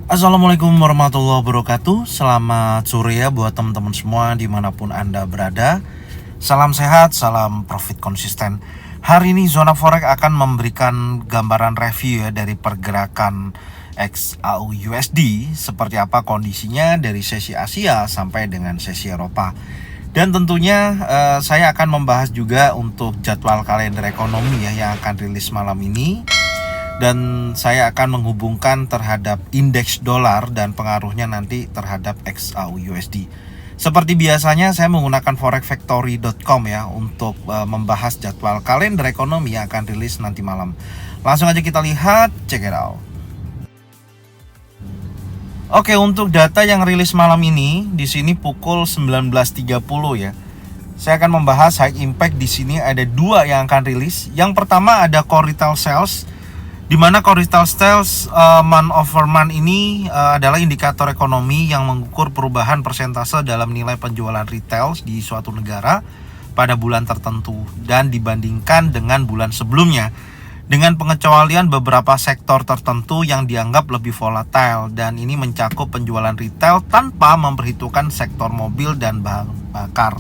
Assalamualaikum warahmatullahi wabarakatuh. Selamat sore ya buat teman-teman semua dimanapun Anda berada. Salam sehat, salam profit konsisten. Hari ini Zona Forex akan memberikan gambaran review ya dari pergerakan XAU USD, seperti apa kondisinya dari sesi Asia sampai dengan sesi Eropa. Dan tentunya saya akan membahas juga untuk jadwal kalender ekonomi ya yang akan rilis malam ini. Dan saya akan menghubungkan terhadap indeks dolar dan pengaruhnya nanti terhadap XAU USD. Seperti biasanya saya menggunakan forexfactory.com ya untuk membahas jadwal kalender ekonomi yang akan rilis nanti malam. Langsung aja kita lihat, check it out. Oke, untuk data yang rilis malam ini di sini pukul 19.30 ya. Saya akan membahas high impact. Di sini ada dua yang akan rilis. Yang pertama ada core retail sales, di mana core retail sales month over month ini adalah indikator ekonomi yang mengukur perubahan persentase dalam nilai penjualan retail di suatu negara pada bulan tertentu dan dibandingkan dengan bulan sebelumnya, dengan pengecualian beberapa sektor tertentu yang dianggap lebih volatile, dan ini mencakup penjualan retail tanpa memperhitungkan sektor mobil dan bahan bakar.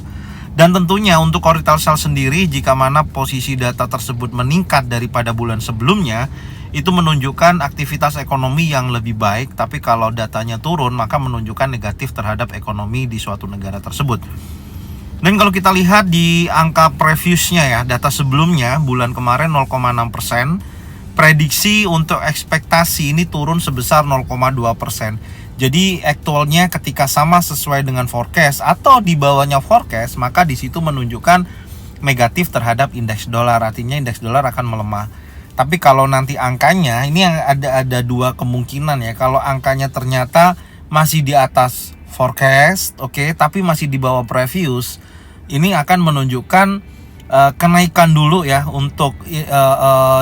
Dan tentunya untuk core retail sales sendiri, jika mana posisi data tersebut meningkat daripada bulan sebelumnya, itu menunjukkan aktivitas ekonomi yang lebih baik. Tapi kalau datanya turun, maka menunjukkan negatif terhadap ekonomi di suatu negara tersebut. Dan kalau kita lihat di angka previousnya ya, data sebelumnya bulan kemarin 0,6%, prediksi untuk ekspektasi ini turun sebesar 0,2%. Jadi aktualnya ketika sama sesuai dengan forecast atau di bawahnya forecast, maka di situ menunjukkan negatif terhadap indeks dolar. Artinya indeks dolar akan melemah. Tapi kalau nanti angkanya, ini yang ada dua kemungkinan ya. Kalau angkanya ternyata masih di atas forecast, oke, tapi masih di bawah previous, ini akan menunjukkan kenaikan dulu ya untuk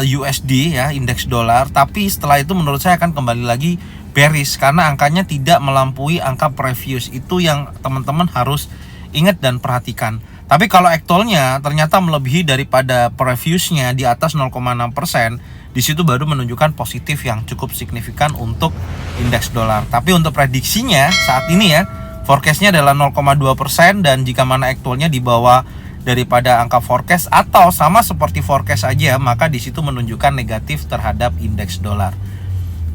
USD ya, indeks dolar. Tapi setelah itu menurut saya akan kembali lagi bearish karena angkanya tidak melampaui angka previous. Itu yang teman-teman harus ingat dan perhatikan. Tapi kalau aktualnya ternyata melebihi daripada previousnya di atas 0,6%, di situ baru menunjukkan positif yang cukup signifikan untuk indeks dolar. Tapi untuk prediksinya saat ini ya, forecastnya adalah 0,2%, dan jika mana aktualnya di bawah daripada angka forecast atau sama seperti forecast aja, maka di situ menunjukkan negatif terhadap indeks dolar.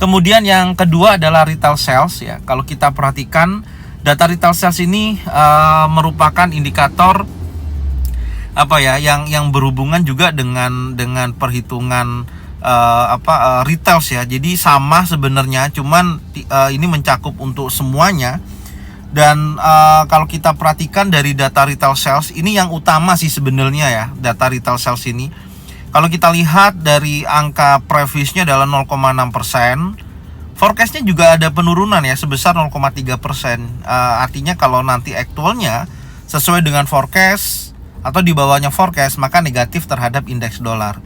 Kemudian yang kedua adalah retail sales ya. Kalau kita perhatikan data retail sales ini merupakan indikator yang berhubungan juga dengan perhitungan retail ya. Jadi sama sebenarnya, cuman ini mencakup untuk semuanya. Dan kalau kita perhatikan dari data retail sales ini yang utama sih sebenarnya ya, data retail sales ini. Kalau kita lihat dari angka previousnya adalah 0,6%, forecastnya juga ada penurunan ya sebesar 0,3%. Artinya kalau nanti aktualnya sesuai dengan forecast atau di bawahnya forecast, maka negatif terhadap indeks dolar.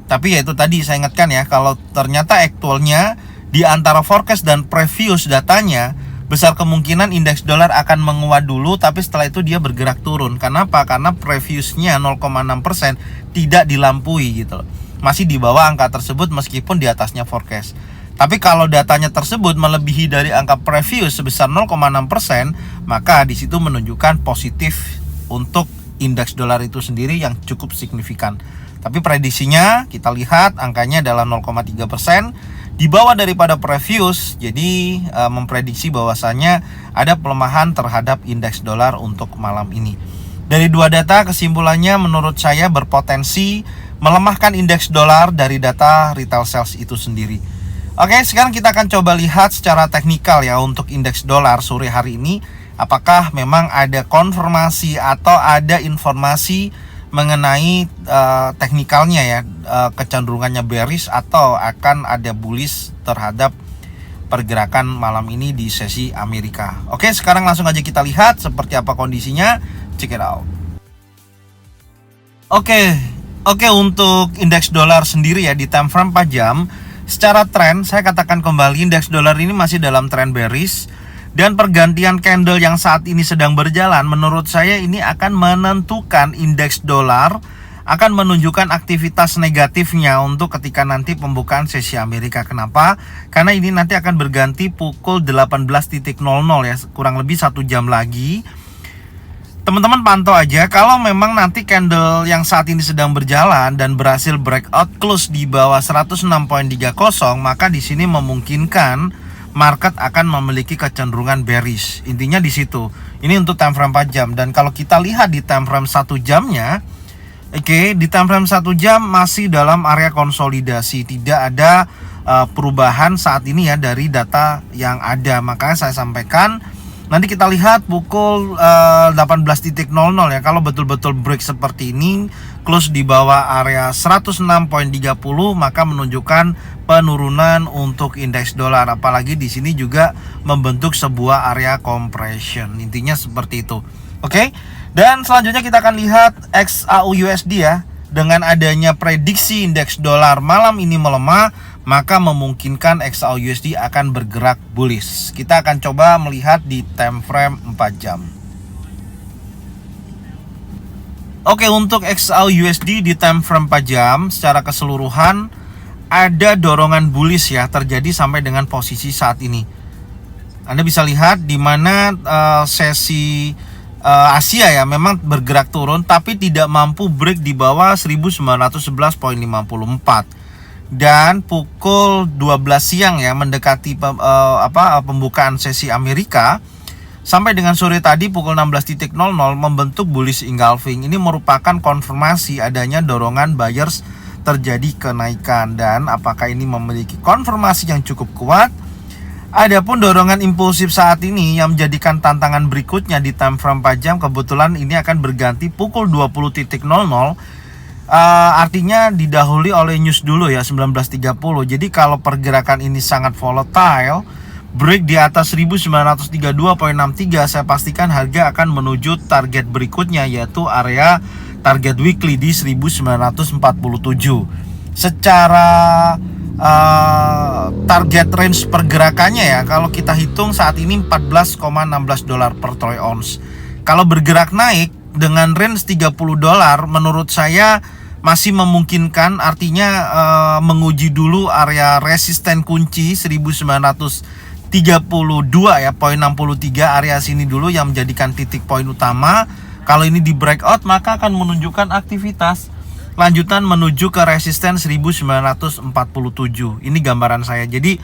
Tapi ya itu tadi saya ingatkan ya, kalau ternyata aktualnya di antara forecast dan previous datanya, besar kemungkinan indeks dolar akan menguat dulu, tapi setelah itu dia bergerak turun. Kenapa? Karena previousnya 0,6% tidak dilampaui gitu loh. Masih di bawah angka tersebut meskipun di atasnya forecast. Tapi kalau datanya tersebut melebihi dari angka previous sebesar 0,6%, maka di situ menunjukkan positif untuk indeks dolar itu sendiri yang cukup signifikan. Tapi prediksinya kita lihat angkanya adalah 0,3%, di bawah daripada previous. Jadi memprediksi bahwasannya ada pelemahan terhadap indeks dolar untuk malam ini. Dari dua data kesimpulannya menurut saya berpotensi melemahkan indeks dolar dari data retail sales itu sendiri. Oke, sekarang kita akan coba lihat secara teknikal ya untuk indeks dolar sore hari ini. Apakah memang ada konfirmasi atau ada informasi mengenai teknikalnya ya, kecenderungannya bearish atau akan ada bullish terhadap pergerakan malam ini di sesi Amerika. Oke, sekarang langsung aja kita lihat seperti apa kondisinya. Check it out. Oke, untuk indeks dolar sendiri ya di time frame 4 jam, secara tren saya katakan kembali indeks dolar ini masih dalam tren bearish. Dan pergantian candle yang saat ini sedang berjalan, menurut saya ini akan menentukan indeks dolar akan menunjukkan aktivitas negatifnya untuk ketika nanti pembukaan sesi Amerika. Kenapa? Karena ini nanti akan berganti pukul 18.00 ya, kurang lebih 1 jam lagi. Teman-teman pantau aja, kalau memang nanti candle yang saat ini sedang berjalan dan berhasil breakout close di bawah 106.30, maka di sini memungkinkan market akan memiliki kecenderungan bearish. Intinya di situ. Ini untuk time frame 4 jam, dan kalau kita lihat di time frame 1 jamnya, oke, di time frame 1 jam masih dalam area konsolidasi, tidak ada perubahan saat ini ya dari data yang ada. Makanya saya sampaikan nanti kita lihat pukul 18.00 ya, kalau betul-betul break seperti ini, close di bawah area 106.30, maka menunjukkan penurunan untuk indeks dolar. Apalagi di sini juga membentuk sebuah area compression. Intinya seperti itu. Oke. Dan selanjutnya kita akan lihat XAUUSD ya. Dengan adanya prediksi indeks dolar malam ini melemah, maka memungkinkan XAUUSD akan bergerak bullish. Kita akan coba melihat di time frame 4 jam. Oke, untuk XAUUSD di time frame 4 jam secara keseluruhan ada dorongan bullish ya, terjadi sampai dengan posisi saat ini. Anda bisa lihat di mana sesi Asia ya memang bergerak turun, tapi tidak mampu break di bawah 1911.54. Dan pukul 12 siang ya, mendekati pembukaan sesi Amerika, sampai dengan sore tadi pukul 16.00 membentuk bullish engulfing. Ini merupakan konfirmasi adanya dorongan buyers terjadi kenaikan, dan apakah ini memiliki konfirmasi yang cukup kuat? Adapun dorongan impulsif saat ini yang menjadikan tantangan berikutnya di time frame 4 jam, kebetulan ini akan berganti pukul 20.00. Artinya didahului oleh news dulu ya, 19.30. Jadi kalau pergerakan ini sangat volatile, break di atas 1932.63, saya pastikan harga akan menuju target berikutnya, yaitu area target weekly di 1947. Secara target range pergerakannya ya, kalau kita hitung saat ini $14,16 per troy ounce. Kalau bergerak naik dengan range $30, menurut saya masih memungkinkan, artinya menguji dulu area resisten kunci 1932 ya, poin 63, area sini dulu yang menjadikan titik poin utama. Kalau ini di breakout, maka akan menunjukkan aktivitas lanjutan menuju ke resisten 1947. Ini gambaran saya. Jadi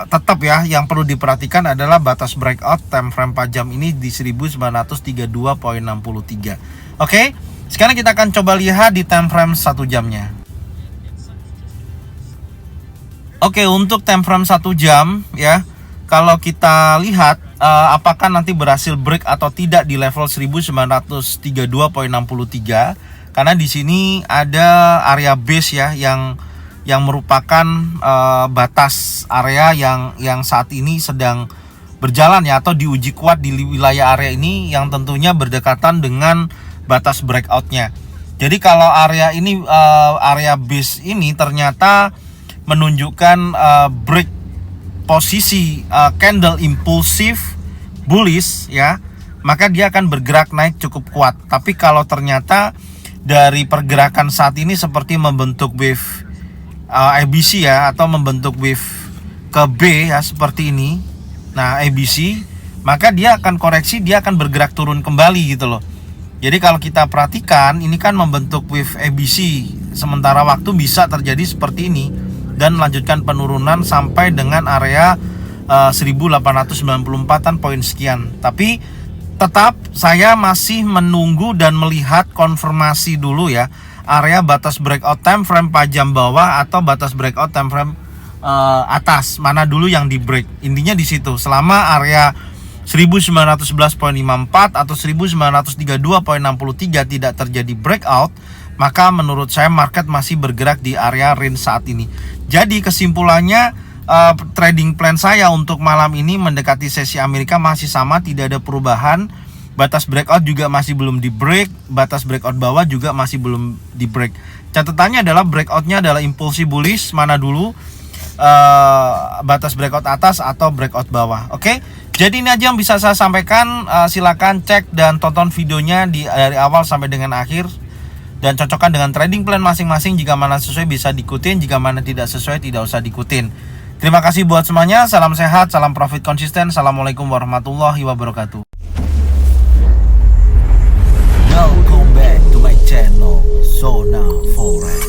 tetap ya, yang perlu diperhatikan adalah batas breakout time frame 4 jam ini di 1932.63. Oke, sekarang kita akan coba lihat di time frame 1 jamnya. Oke, untuk time frame 1 jam ya, kalau kita lihat apakah nanti berhasil break atau tidak di level 1932.63. Karena di sini ada area base ya, yang merupakan batas area yang saat ini sedang berjalan ya, atau diuji kuat di wilayah area ini, yang tentunya berdekatan dengan batas breakoutnya. Jadi kalau area ini, area base ini ternyata menunjukkan break posisi candle impulsif bullish ya, maka dia akan bergerak naik cukup kuat. Tapi kalau ternyata dari pergerakan saat ini seperti membentuk wave ABC ya, atau membentuk wave ke B ya, seperti ini. Nah, ABC, maka dia akan koreksi, dia akan bergerak turun kembali gitu loh. Jadi kalau kita perhatikan, ini kan membentuk wave ABC, sementara waktu bisa terjadi seperti ini dan melanjutkan penurunan sampai dengan area 1894-an poin sekian. Tapi tetap saya masih menunggu dan melihat konfirmasi dulu ya, area batas breakout time frame 4 jam bawah atau batas breakout time frame atas, mana dulu yang di break. Intinya di situ. Selama area 1911.54 atau 1932.63 tidak terjadi breakout, maka menurut saya market masih bergerak di area range saat ini. Jadi kesimpulannya, trading plan saya untuk malam ini mendekati sesi Amerika masih sama, tidak ada perubahan. Batas breakout juga masih belum di break, batas breakout bawah juga masih belum di break. Catatannya adalah breakoutnya adalah impulsi bullish, mana dulu batas breakout atas atau breakout bawah. Oke, jadi ini aja yang bisa saya sampaikan. Silakan cek dan tonton videonya dari awal sampai dengan akhir. dan cocokkan dengan trading plan masing-masing. Jika mana sesuai bisa diikutin, jika mana tidak sesuai tidak usah diikutin. Terima kasih buat semuanya, salam sehat, salam profit konsisten. Assalamualaikum warahmatullahi wabarakatuh. Welcome back to my channel Zona Forex.